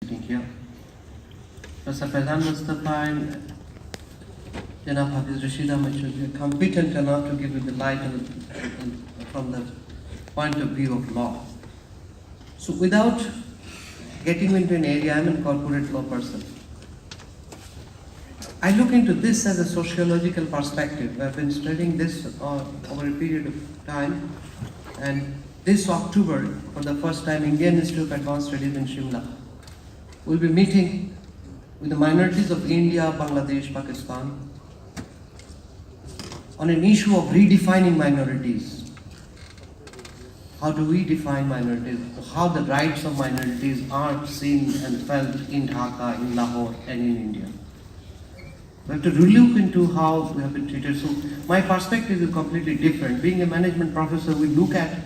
here. Professor Faizan Mustafa and Janab Hafiz Rashid Ahmed should be competent enough to give you the light from the point of view of law. So without getting into an area, I'm a corporate law person. I look into this as a sociological perspective. I've been studying this over a period of time, and this October, for the first time, Indian Institute of Advanced Studies in Shimla will be meeting with the minorities of India, Bangladesh, Pakistan on an issue of redefining minorities. How do we define minorities? How the rights of minorities are seen and felt in Dhaka, in Lahore, and in India. We have to look into how we have been treated. So my perspective is completely different. Being a management professor, we look at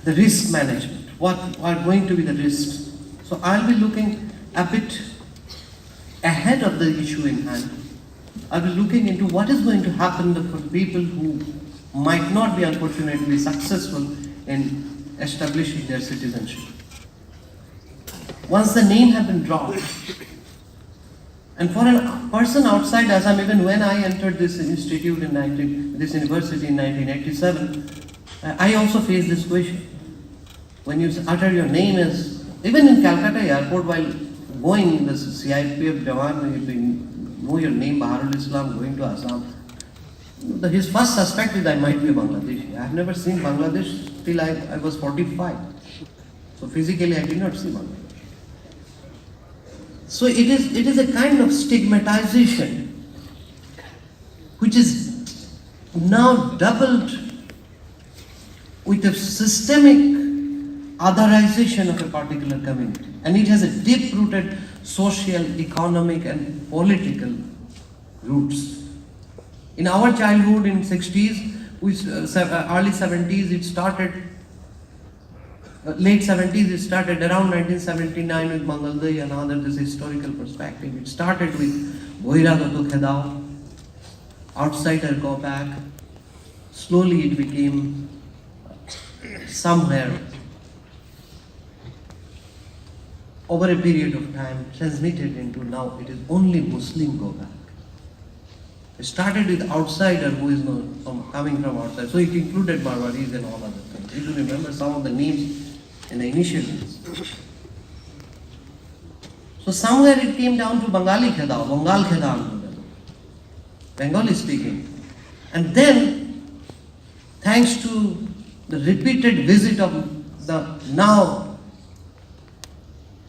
the risk management. What are going to be the risks? So I'll be looking a bit ahead of the issue in hand. I'll be looking into what is going to happen for people who might not be unfortunately successful in establishing their citizenship. Once the name has been dropped, and for a person outside Assam, even when I entered this institute this university in 1987, I also faced this question. When you utter your name as, even in Calcutta airport while going, the CIPF Jawan, you know your name, Baharul Islam, going to Assam, his first suspect is I might be a Bangladeshi. I have never seen Bangladesh till I was 45. So physically I did not see Bangladesh. So it is a kind of stigmatization which is now doubled with a systemic otherization of a particular community. And it has a deep-rooted social, economic and political roots. In our childhood in 60s, early 70s, it started, late 70s, it started around 1979 with Mangalday and other, this historical perspective. It started with Bohira Gato Khedao, outsider go back. Slowly it became somewhere over a period of time transmitted into now it is only Muslim go back. It started with outsider who is coming from outside. So it included Marwaris and all other things. You remember some of the names in the initial days. So somewhere it came down to Bengali Khedao, Bengal Khedao, Bengali speaking. And then, thanks to the repeated visit of the now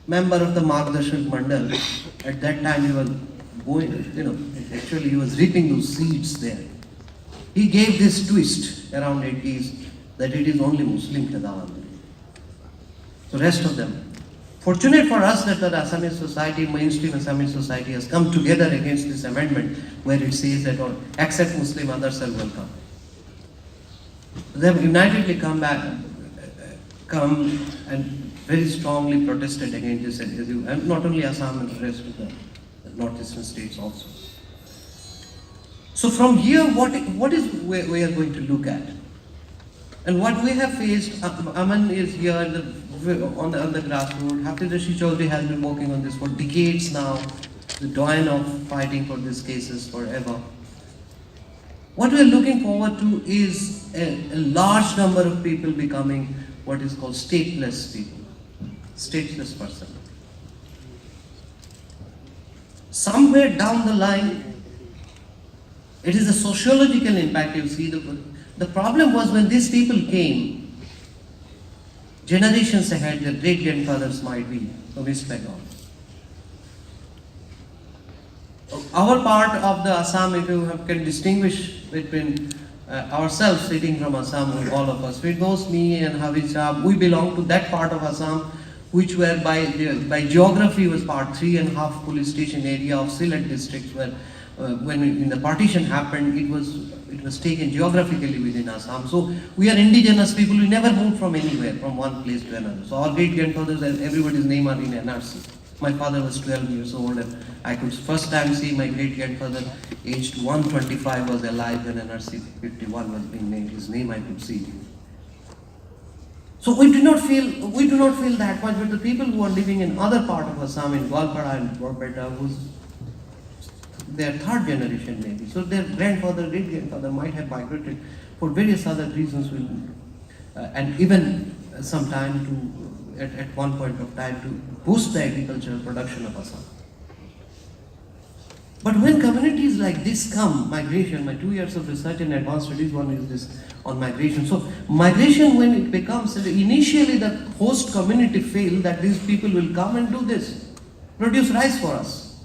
member of the Margdarshan Mandal, at that time he was going, actually he was reaping those seeds there. He gave this twist around 80s that it is only Muslim Khedao. So rest of them. Fortunate for us that the Assamese society, mainstream Assamese society has come together against this amendment where it says that except Muslim others are welcome. They have unitedly come and very strongly protested against this, and not only Assam and the rest of the northeastern states also. So from here, what is we are going to look at? And what we have faced, Aman is here on the grassroots. Hafiz Rashid Chaudhry has been working on this for decades now, the doyen of fighting for these cases forever. What we are looking forward to is a large number of people becoming what is called stateless people, stateless person. Somewhere down the line, it is a sociological impact. You see, the problem was when these people came, generations ahead, their great-grandfathers might be from East Bengal. Our part of the Assam, if you can distinguish between ourselves sitting from Assam, all of us, with those me and Hafiz Shah, we belong to that part of Assam which were by geography was part 3.5 police station area of Sylhet district, where when the partition happened, it was taken geographically within Assam. So we are indigenous people, we never moved from anywhere, from one place to another. So our great-grandfathers and everybody's name are in NRC. My father was 12 years old and I could first time see my great-grandfather aged 125 was alive when NRC 51 was being made. His name I could see. So we do not feel that much, but the people who are living in other part of Assam, in Gwalpara and Borpeta, who's their third generation maybe, so their grandfather, great grandfather might have migrated for various other reasons, and even some time to at one point of time to boost the agricultural production of Assam. But when communities like this come, migration, my 2 years of research and advanced studies, one is this on migration. So migration, when it becomes, initially the host community feel that these people will come and do this, produce rice for us.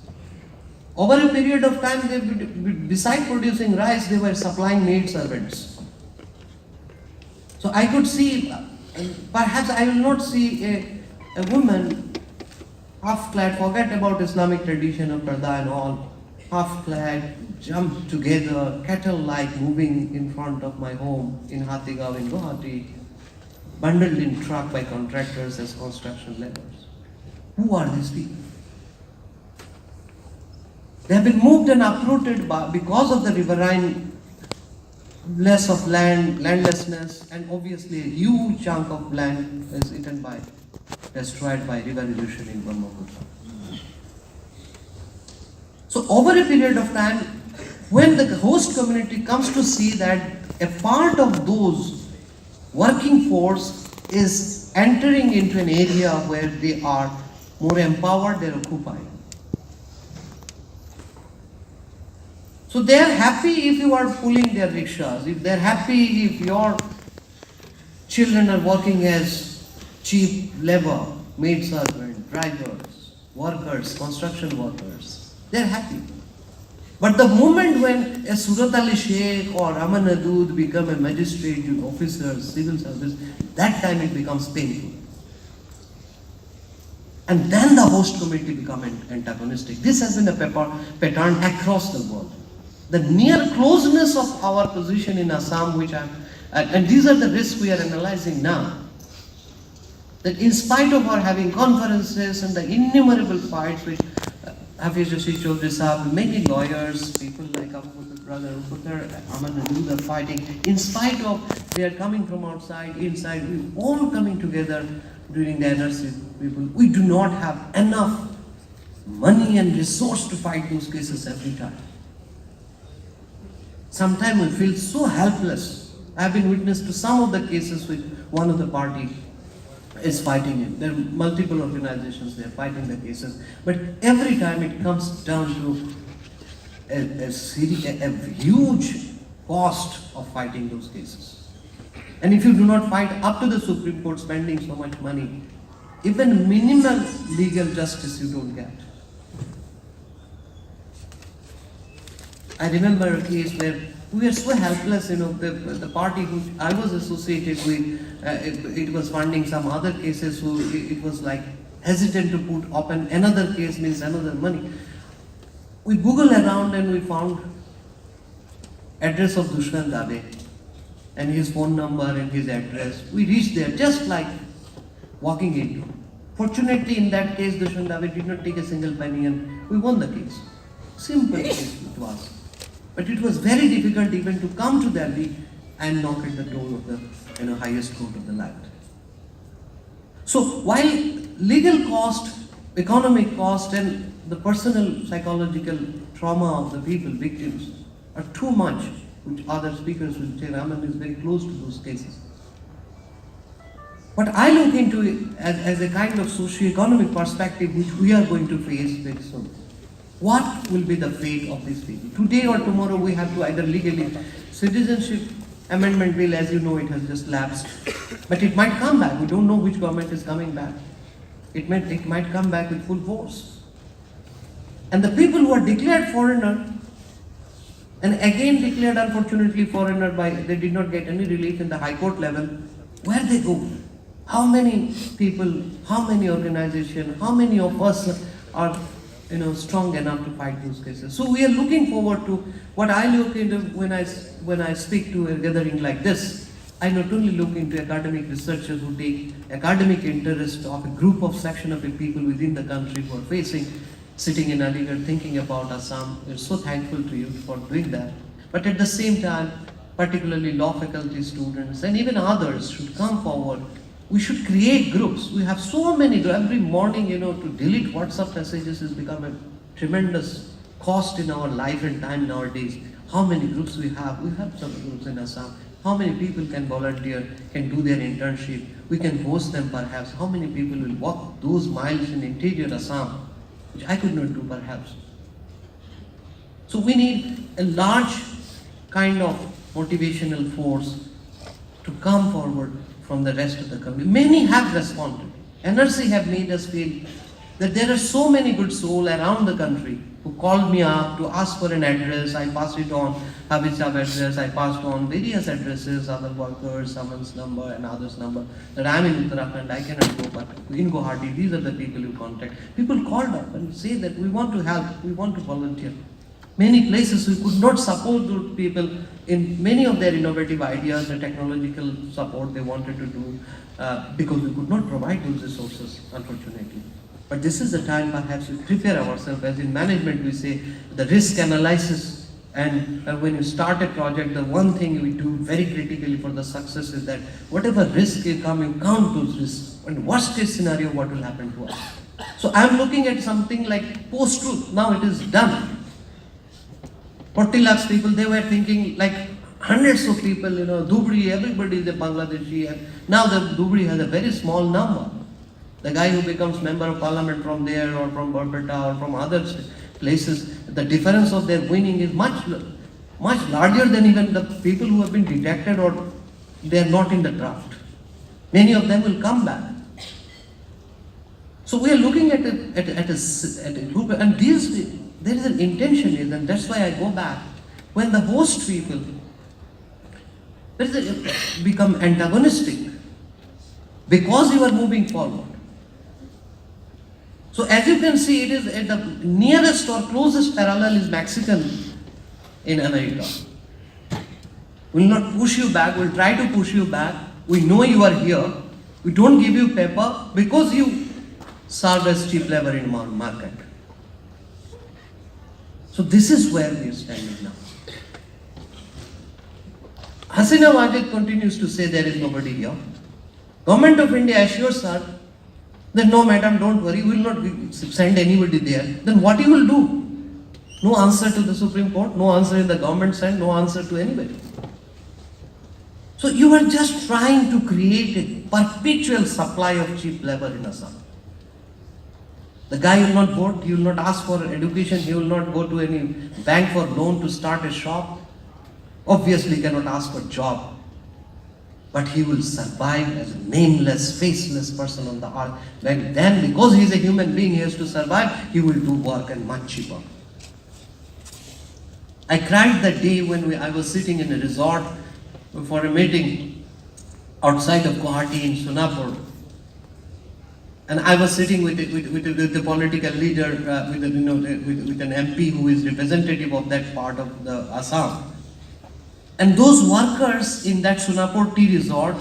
Over a period of time, beside producing rice, they were supplying maid servants. So I could see, perhaps I will not see a woman half-clad, forget about Islamic tradition of parda and all, half-clad, jump together, cattle-like moving in front of my home in Hatigaon in Guwahati, bundled in truck by contractors as construction laborers. Who are these people? They have been moved and uprooted because of the riverine less of landlessness, and obviously a huge chunk of land is destroyed by river erosion in Brahmaputra. So over a period of time, when the host community comes to see that a part of those working force is entering into an area where they are more empowered, they are occupied. So they are happy if you are pulling their rickshaws, if they are happy if your children are working as cheap labor, maid servant, drivers, workers, construction workers. They are happy. But the moment when a Surat Ali Sheikh or Raman Adud become a magistrate, officer, civil service, that time it becomes painful. And then the host community become antagonistic. This has been a pattern across the world. The near closeness of our position in Assam, and these are the risks we are analyzing now. That in spite of our having conferences and the innumerable fights which Hafiz Rashid Chaudhry Sahab, many lawyers, people like our brother Aman Adud are fighting, in spite of they are coming from outside, inside, we all coming together during the NRC people. We do not have enough money and resource to fight those cases every time. Sometimes we feel so helpless. I have been witness to some of the cases with one of the party is fighting it. There are multiple organizations they are fighting the cases, but every time it comes down to a huge cost of fighting those cases. And if you do not fight up to the Supreme Court spending so much money, even minimal legal justice you don't get. I remember a case where we were so helpless, the party who I was associated with, it was funding some other cases, so it was like hesitant to put up another case means another money. We Googled around and we found address of Dushman Dabe and his phone number and his address. We reached there just like walking into. Fortunately in that case, Dushman Dabe did not take a single penny and we won the case. Simple case it was. But it was very difficult even to come to Delhi and knock at the door of the highest court of the land. So while legal cost, economic cost, and the personal psychological trauma of the people, victims, are too much, which other speakers will say, Raman is very close to those cases. But I look into it as a kind of socio-economic perspective which we are going to face very soon. What will be the fate of these people? Today or tomorrow we have to either legally, citizenship amendment bill, as you know, it has just lapsed. But it might come back. We don't know which government is coming back. It might come back with full force. And the people who are declared foreigner, and again declared unfortunately foreigner they did not get any relief in the high court level, where they go? How many people, how many organizations, how many of us are strong enough to fight those cases? So we are looking forward to what I look into when I speak to a gathering like this. I not only look into academic researchers who take academic interest of a group of section of the people within the country who are sitting in Aligarh thinking about Assam. We're so thankful to you for doing that. But at the same time, particularly law faculty students and even others should come forward We should create groups. We have so many groups. Every morning, to delete WhatsApp messages has become a tremendous cost in our life and time nowadays. How many groups we have? We have some groups in Assam. How many people can volunteer, can do their internship? We can host them perhaps. How many people will walk those miles in interior Assam, which I could not do perhaps. So we need a large kind of motivational force to come forward from the rest of the community. Many have responded. NRC have made us feel that there are so many good souls around the country who called me up to ask for an address. I passed it on, Habitsab address, I passed on various addresses, other workers, someone's number and others' number, that I'm in Uttarakhand, I cannot go, but in Guwahati, these are the people you contact. People called up and say that we want to help, we want to volunteer. Many places we could not support those people in many of their innovative ideas, the technological support they wanted to do, because we could not provide those resources, unfortunately. But this is the time perhaps we prepare ourselves. As in management we say the risk analysis, and when you start a project, the one thing we do very critically for the success is that whatever risk will come, you count those risks. And worst case scenario, what will happen to us? So I'm looking at something like post-truth. Now it is done. 40 lakhs people, they were thinking like hundreds of people, Dhubri, everybody is a Bangladeshi, and now the Dhubri has a very small number. The guy who becomes member of parliament from there or from Barpeta or from other places, the difference of their winning is much larger than even the people who have been detected or they are not in the draft. Many of them will come back. So we are looking at a group, and there is an intention in, and that's why I go back. When the host people become antagonistic because you are moving forward. So as you can see, it is at the nearest or closest parallel is Mexican in America. We will not push you back, we will try to push you back. We know you are here. We don't give you paper because you serve as cheap labor in our market. So this is where we are standing now. Hasina Wajid continues to say there is nobody here. Government of India assures her that no madam, don't worry, we will not send anybody there. Then what you will do? No answer to the Supreme Court, no answer in the government side, no answer to anybody. So you are just trying to create a perpetual supply of cheap labor in Assam. The guy will not vote, he will not ask for education, he will not go to any bank for loan to start a shop. Obviously he cannot ask for job. But he will survive as a nameless, faceless person on the earth. Then because he is a human being, he has to survive, he will do work and much cheaper. I cried that day when I was sitting in a resort for a meeting outside of Guwahati in Sonapur. And I was sitting with the political leader, with an MP who is representative of that part of the Assam. And those workers in that Sonapur tea resort,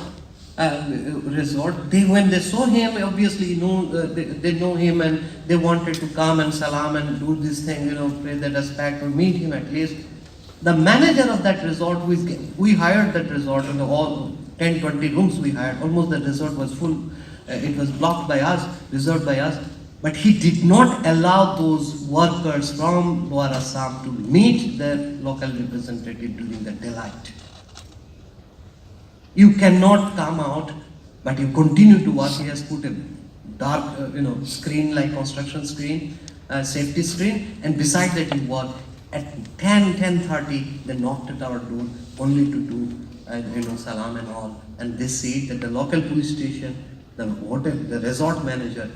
when they saw him, obviously they know him and they wanted to come and salam and do this thing, pay the respect or meet him at least. The manager of that resort, we hired that resort, and all 10, 20 rooms we hired. Almost the resort was full. It was blocked by us, reserved by us. But he did not allow those workers from Lower Assam to meet their local representative during the daylight. You cannot come out, but you continue to work. He has put a dark, screen like construction screen, safety screen, and beside that he worked. At 10:30, they knocked at our door only to do, salam and all. And they see that the local police station, the hotel, the resort manager,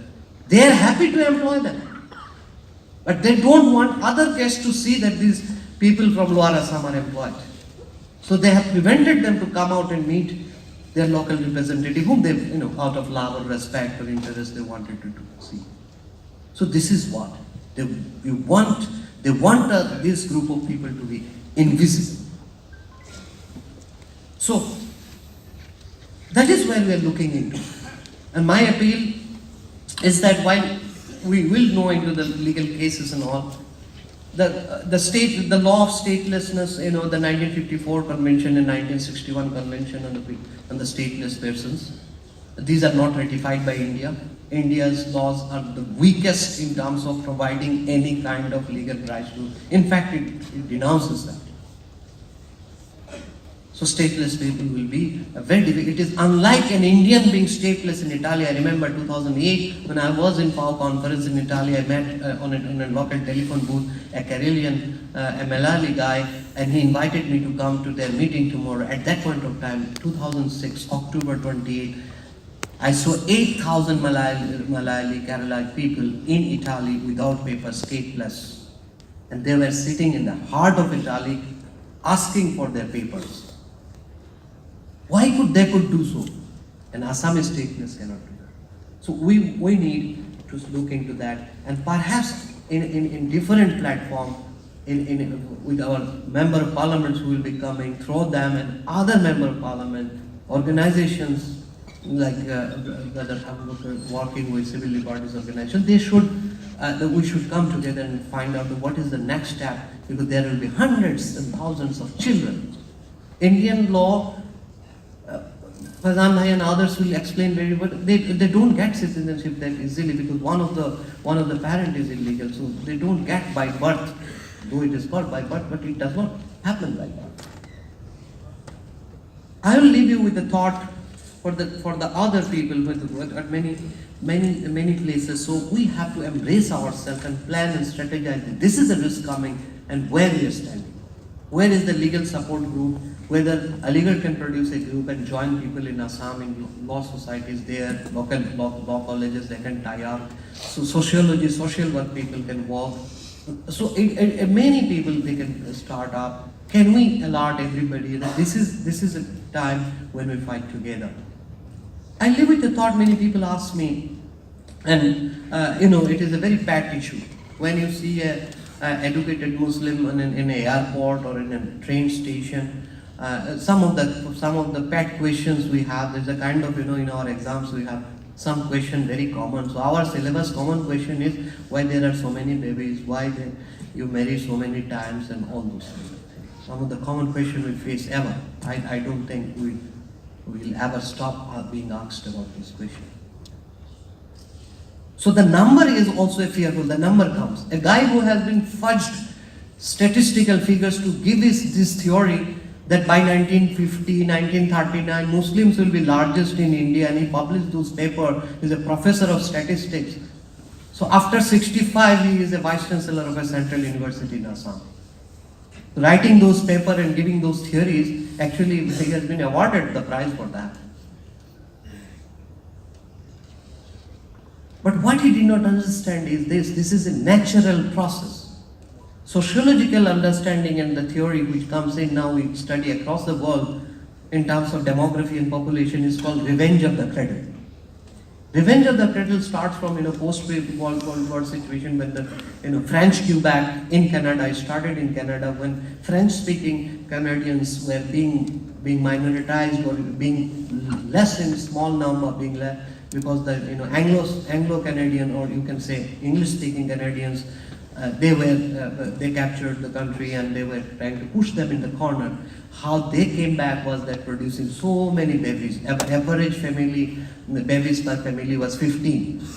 they are happy to employ them. But they don't want other guests to see that these people from Lower Assam are employed. So they have prevented them to come out and meet their local representative, whom they, out of love or respect or interest, they wanted to see. So this is what they want this group of people to be invisible. So that is where we are looking into. And my appeal is that while we will know into the legal cases and all, the law of statelessness, the 1954 convention and 1961 convention on the stateless persons, These are not ratified by India. India's laws are the weakest in terms of providing any kind of legal rights to. In fact, it denounces that. So stateless people will be very difficult. It is unlike an Indian being stateless in Italy. I remember 2008 when I was in POW conference in Italy. I met on a local telephone booth a Karelian, a Malayali guy, and he invited me to come to their meeting tomorrow. At that point of time, 2006, October 28, I saw 8,000 Malayali Kerala people in Italy without papers, stateless. And they were sitting in the heart of Italy asking for their papers. Why they could do so? And Assamese stateless cannot do that. So we need to look into that, and perhaps in different platform, with our member of parliaments who will be coming, through them and other member of parliament, organizations like Brother Hamburg working with civil liberties organizations, we should come together and find out what is the next step, because there will be hundreds and thousands of children. Indian law, Fazan Bhai and others will explain very well. They don't get citizenship that easily because one of the parent is illegal, so they don't get by birth, though it is called by birth, but it does not happen by birth. I will leave you with the thought for the other people at many places. So we have to embrace ourselves and plan and strategize. This is a risk coming, and where we are standing. Where is the legal support group? Whether Aligarh can produce a group and join people in Assam in law societies there, local law colleges they can tie up. So sociology, social work people can work. So many people they can start up. Can we alert everybody that this is a time when we fight together? I live with the thought. Many people ask me, and it is a very pet issue when you see a educated Muslim in an airport or in a train station. Some of the pet questions we have. There's a kind of in our exams we have some question very common. So our syllabus common question is why there are so many babies, why you marry so many times, and all those things. Some of the common question we face ever. I don't think we will ever stop being asked about this question. So the number is also fearful. The number comes. A guy who has been fudged statistical figures to give this theory that by 1950, 1939, Muslims will be largest in India, and he published those papers. He's a professor of statistics. So after 65, he is a vice chancellor of a central university in Assam. Writing those papers and giving those theories, actually he has been awarded the prize for that. But what he did not understand is this is a natural process. Sociological understanding and the theory which comes in now we study across the world in terms of demography and population is called revenge of the cradle. Revenge of the cradle starts from post-World War situation when the French Quebec in Canada. I started in Canada when French-speaking Canadians were being minoritized or being less in small number, being less because the Anglo-Canadian, or you can say English-speaking Canadians, they captured the country and they were trying to push them in the corner. How they came back was that producing so many babies. Average family, babies per family was 15.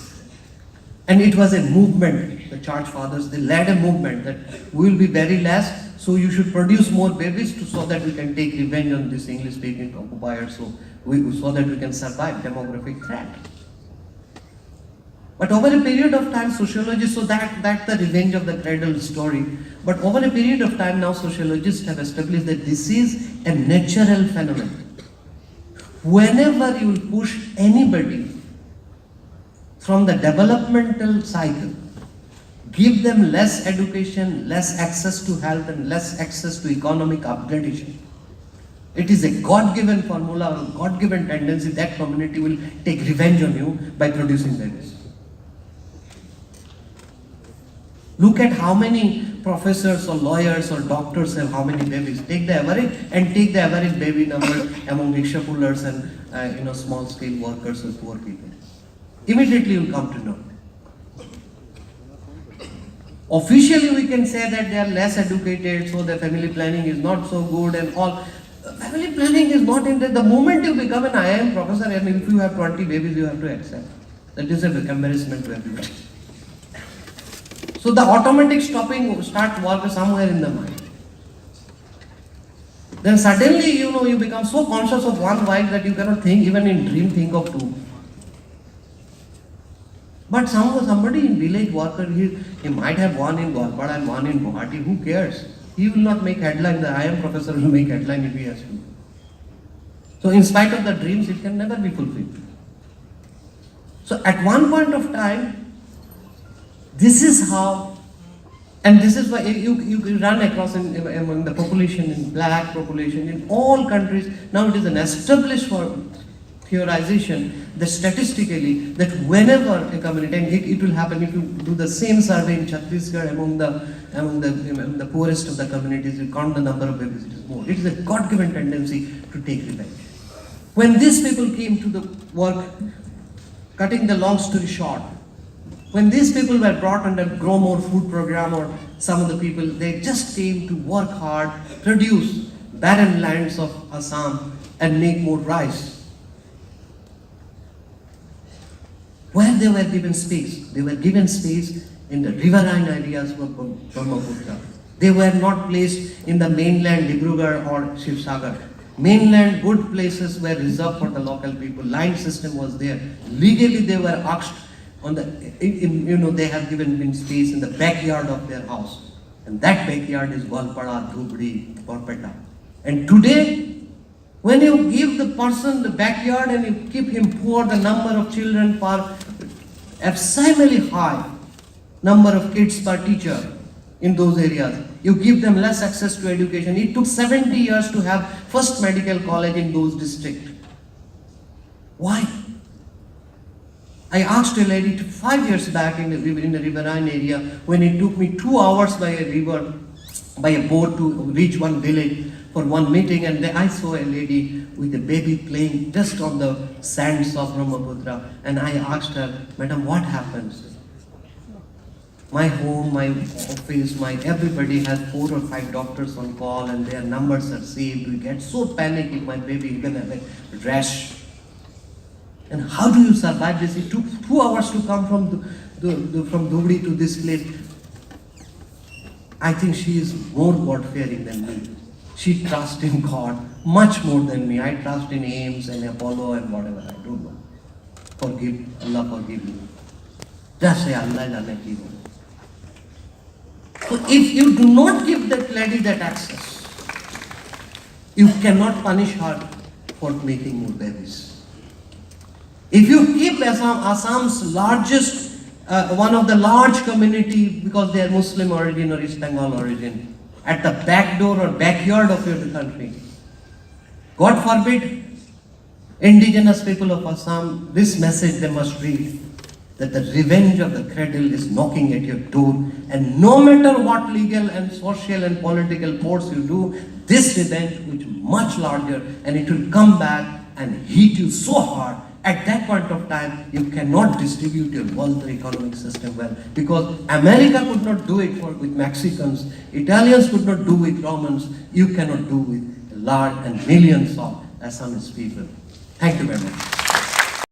And it was a movement. The church fathers, they led a movement that we will be very less, so you should produce more babies so that we can take revenge on this English-speaking occupiers, so that we can survive demographic threat. But over a period of time, sociologists, so that's the revenge of the cradle story. But over a period of time now, sociologists have established that this is a natural phenomenon. Whenever you will push anybody from the developmental cycle, give them less education, less access to health, and less access to economic upgradation. It is a God-given formula or God-given tendency that community will take revenge on you by producing babies. Look at how many professors or lawyers or doctors have how many babies. Take the average and take the average baby number among rickshaw pullers and small-scale workers or poor people. Immediately you will come to know. Officially we can say that they are less educated, so their family planning is not so good and all. family planning is not in there. The moment you become an IIM professor, and if you have 20 babies, you have to accept. That is an embarrassment to everybody. So the automatic stopping start work somewhere in the mind. Then suddenly, you become so conscious of one wife that you cannot think, even in dream, think of two. But somebody in village worker, he might have one in Golpada and one in Guwahati. Who cares? He will not make headline. The IIM professor will make headline if he has to. So in spite of the dreams, it can never be fulfilled. So at one point of time, this is how, and this is why you run across among the population, in black population, in all countries. Now it is an established theorization that statistically, that whenever a community, and it will happen if you do the same survey in Chhattisgarh among the poorest of the communities, you count the number of babies, it is more. It is a God-given tendency to take revenge. When these people came to the work, cutting the long story short, when these people were brought under Grow More Food program, or some of the people, they just came to work hard, produce barren lands of Assam and make more rice. Where they were given space, they were given space in the riverine areas of Brahmaputra. They were not placed in the mainland, Dibrugarh or Shivsagar. Mainland good places were reserved for the local people. Line system was there. Legally they were asked on they have given space in the backyard of their house. And that backyard is Golpada, Dhubri, Borpeta. And today, when you give the person the backyard and you keep him poor, the number of children per absurdly high number of kids per teacher in those areas. You give them less access to education. It took 70 years to have first medical college in those districts. Why? I asked a lady 5 years back in the riverine area, when it took me 2 hours by a river, by a boat to reach one village for one meeting, and then I saw a lady with a baby playing just on the sands of Brahmaputra, and I asked her, "Madam, what happens?" My home, my office, everybody has 4 or 5 doctors on call, and their numbers are saved. We get so panicked if my baby is gonna have a rash. And how do you survive this? It took 2 hours to come from Dhubri to this place. I think she is more God-fearing than me. She trusts in God much more than me. I trust in AIMS and Apollo and whatever. I don't know. Allah forgive me. Just say Allah jane ki ho. So if you do not give that lady that access, you cannot punish her for making more babies. If you keep Assam's largest, one of the large community, because they are Muslim origin or East Bengal origin, at the back door or backyard of your country, God forbid, indigenous people of Assam, this message they must read, that the revenge of the cradle is knocking at your door, and no matter what legal and social and political force you do, this revenge which is much larger, and it will come back and hit you so hard. At that point of time, you cannot distribute your wealth or economic system well, because America could not do it with Mexicans, Italians could not do with Romans, you cannot do with large and millions of Assamese people. Thank you very much.